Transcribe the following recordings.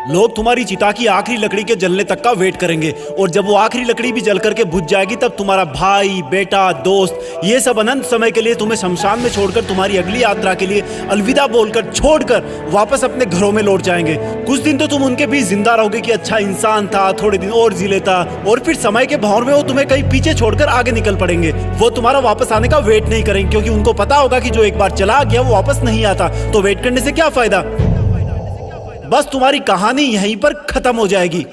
लोग तुम्हारी चिता की आखिरी लकड़ी के जलने तक का वेट करेंगे और जब वो आखिरी लकड़ी भी जल करके बुझ जाएगी तब तुम्हारा भाई, बेटा, दोस्त ये सब अनंत समय के लिए तुम्हें शमशान में छोड़कर तुम्हारी अगली यात्रा के लिए अलविदा बोलकर छोड़कर वापस अपने घरों में लौट जाएंगे। कुछ दिन तो तुम उनके बीच जिंदा रहोगे कि अच्छा इंसान था, थोड़े दिन और जी लेता, और फिर समय के भंवर में वो तुम्हें कहीं पीछे छोड़कर आगे निकल पड़ेंगे। वो तुम्हारा वापस आने का वेट नहीं करेंगे क्योंकि उनको पता होगा कि जो एक बार चला गया वो वापस नहीं आता, तो वेट करने से क्या फायदा। बस तुम्हारी कहानी यहीं पर खत्म हो जाएगी।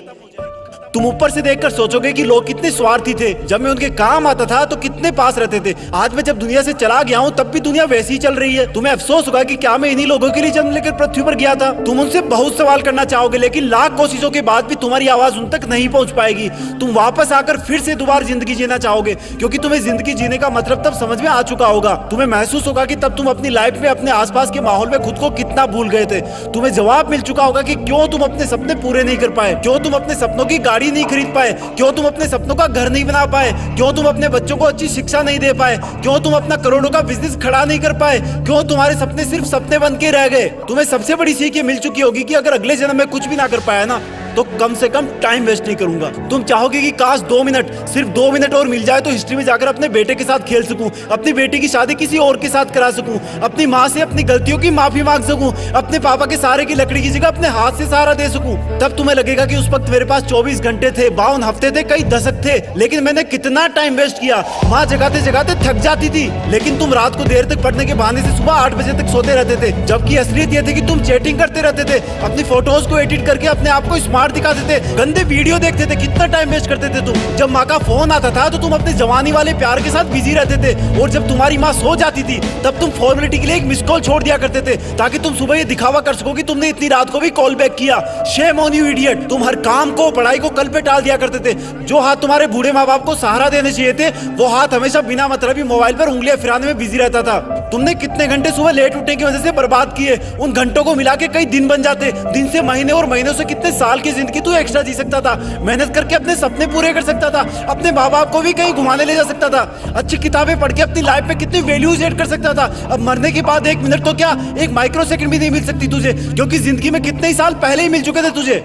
तुम ऊपर से देखकर सोचोगे कि लोग कितने स्वार्थी थे, जब मैं उनके काम आता था तो कितने पास रहते थे। आज मैं जब दुनिया से चला गया हूँ तब भी दुनिया वैसी ही चल रही है। तुम्हें अफसोस होगा कि क्या मैं इन्हीं लोगों के लिए जन्म लेकर पृथ्वी पर गया था। तुम उनसे बहुत सवाल करना चाहोगे लेकिन लाख कोशिशों के बाद भी तुम्हारी आवाज उन तक नहीं पहुंच पाएगी। तुम वापस आकर फिर से दोबारा जिंदगी जीना चाहोगे क्योंकि तुम्हें जिंदगी जीने का मतलब तब समझ में आ चुका होगा। तुम्हें महसूस होगा कि तब तुम अपनी लाइफ में अपने आसपास के माहौल में खुद को कितना भूल गए थे। तुम्हें जवाब मिल चुका होगा कि क्यों तुम अपने सपने पूरे नहीं कर पाए, क्यों तुम अपने सपनों की गाड़ी नहीं खरीद पाए, क्यों तुम अपने सपनों का घर नहीं बना पाए, क्यों तुम अपने बच्चों को अच्छी शिक्षा नहीं दे पाए, क्यों तुम अपना करोड़ों का बिजनेस खड़ा नहीं कर पाए, क्यों तुम्हारे सपने सिर्फ सपने बन के रह गए। तुम्हें सबसे बड़ी सीख ये मिल चुकी होगी कि अगर अगले जन्म में कुछ भी ना कर पाया ना तो कम से कम टाइम वेस्ट नहीं करूंगा। तुम चाहोगे कि काश 2 मिनट, सिर्फ 2 मिनट और मिल जाए तो हिस्ट्री में जाकर अपने बेटे के साथ खेल सकूं, अपनी बेटी की शादी किसी और के साथ करा सकूं, अपनी माँ से अपनी गलतियों की माफी मांग सकूं, अपने पापा के सहारे की लकड़ी की जगह अपने हाथ से सहारा दे सकूं। तब तुम्हें लगेगा कि उस वक्त मेरे पास 24 घंटे थे, 52 हफ्ते थे, कई दशक थे, लेकिन मैंने कितना टाइम वेस्ट किया। माँ जगाते जगाते थक जाती थी लेकिन तुम रात को देर तक पढ़ने के बहाने से सुबह 8 बजे तक सोते रहते थे, जबकि असलियत ये थी कि तुम चैटिंग करते रहते थे, अपनी फोटोज को एडिट करके अपने आप को स्मार्ट दिखाते थे, गंदे वीडियो देखते थे। कितना टाइम वेस्ट करते थे तुम। जब माँ का फोन आता था तो तुम अपने जवानी वाले प्यार के साथ बिजी रहते थे और जब तुम्हारी माँ सो जाती थी तब तुम फॉर्मेलिटी के लिए एक मिस कॉल छोड़ दिया करते थे ताकि तुम सुबह ये दिखावा कर सको कि तुमने इतनी रात को भी कॉल बैक किया। Shame on you idiot. तुम हर काम को, पढ़ाई को कल पे टाल दिया करते थे। जो हाथ तुम्हारे बूढ़े माँ बाप को सहारा देने चाहिए थे वो हाथ हमेशा बिना मतलब ही मोबाइल पर उंगलियां फिराने में बिजी रहता था। तुमने कितने घंटे सुबह लेट उठने की वजह से बर्बाद किए। उन घंटों को मिला के कई दिन बन जाते। दिन से महीने और महीनों से कितने साल की जिंदगी तू एक्स्ट्रा जी सकता था। मेहनत करके अपने सपने पूरे कर सकता था, अपने माँ बाप को भी कहीं घुमाने ले जा सकता था, अच्छी किताबें पढ़ के अपनी लाइफ में कितनी वैल्यूज ऐड कर सकता था। अब मरने के बाद 1 मिनट तो क्या, 1 माइक्रो सेकंड भी नहीं मिल सकती तुझे क्योंकि जिंदगी में कितने ही साल पहले ही मिल चुके थे तुझे।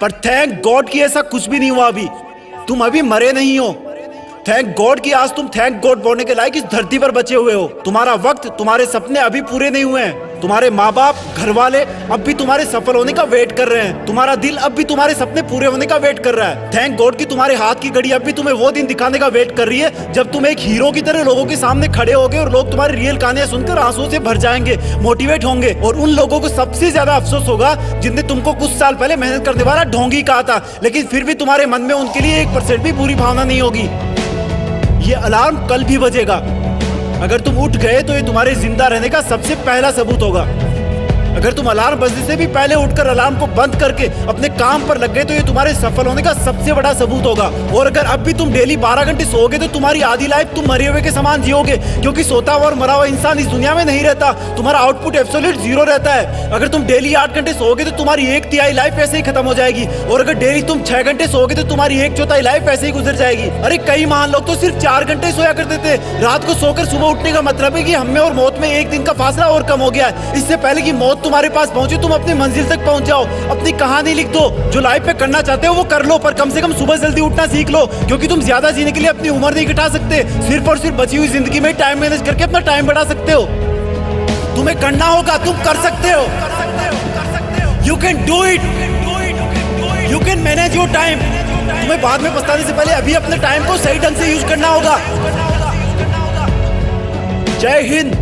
पर थैंक गॉड कि ऐसा कुछ भी नहीं हुआ। अभी तुम अभी मरे नहीं हो। थैंक गॉड कि आज तुम थैंक गॉड बोलने के लायक इस धरती पर बचे हुए हो। तुम्हारा वक्त, तुम्हारे सपने अभी पूरे नहीं हुए हैं। तुम्हारे माँ बाप, घर वाले अब भी तुम्हारे सफल होने का वेट कर रहे हैं। तुम्हारा दिल अब भी तुम्हारे सपने पूरे होने का वेट कर रहा है। थैंक गॉड कि तुम्हारे हाथ की घड़ी अब भी तुम्हें वो दिन दिखाने का वेट कर रही है जब तुम एक हीरो की तरह लोगों के सामने खड़े होगे और लोग तुम्हारी रियल कहानियां सुनकर आंसुओं से भर जाएंगे, मोटिवेट होंगे। और उन लोगों को सबसे ज्यादा अफसोस होगा जिनने तुमको कुछ साल पहले मेहनत करने वाला ढोंगी कहा था, लेकिन फिर भी तुम्हारे मन में उनके लिए 1% भी बुरी भावना नहीं होगी। ये अलार्म कल भी बजेगा। अगर तुम उठ गए तो ये तुम्हारे जिंदा रहने का सबसे पहला सबूत होगा। अगर तुम अलार्म बजने से भी पहले उठकर अलार्म को बंद करके अपने काम पर लग गए तो ये तुम्हारे सफल होने का सबसे बड़ा सबूत होगा। और अगर अब भी तुम डेली 12 घंटे सोओगे तो तुम्हारी आधी लाइफ तुम मरे हुए के समान जियोगे क्योंकि सोता हुआ और मरा हुआ इंसान इस दुनिया में नहीं रहता। तुम्हारा आउटपुट एब्सोल्यूट 0 रहता है। अगर तुम डेली 8 घंटे सोओगे तो तुम्हारी 1/3 लाइफ ऐसे ही खत्म हो जाएगी और अगर डेली तुम 6 घंटे सोओगे तो तुम्हारी 1/4 लाइफ ऐसे ही गुजर जाएगी। अरे कई महान लोग तो सिर्फ 4 घंटे सोया करते थे। रात को सोकर सुबह उठने का मतलब है कि हम में और मौत में 1 दिन का फासला और कम हो गया है। इससे पहले कि मौत तुम्हारे पास पहुंचे तुम अपनी मंजिल तक पहुंच जाओ। अपनी कहानी लिख दो। जो लाइफ में करना चाहते हो वो कर लो, पर कम से कम सुबह जल्दी उठना सीख लो क्योंकि तुम ज्यादा जीने के लिए अपनी उम्र नहीं घटा सकते। सिर्फ और सिर्फ बची हुई जिंदगी में टाइम मैनेज करके अपना टाइम बढ़ा सकते हो। तुम्हें करना होगा, तुम कर सकते हो। You can do it, you can manage your time. तुम्हें बाद में पछताने से पहले अभी अपने टाइम को सही ढंग से यूज करना होगा। जय हिंद।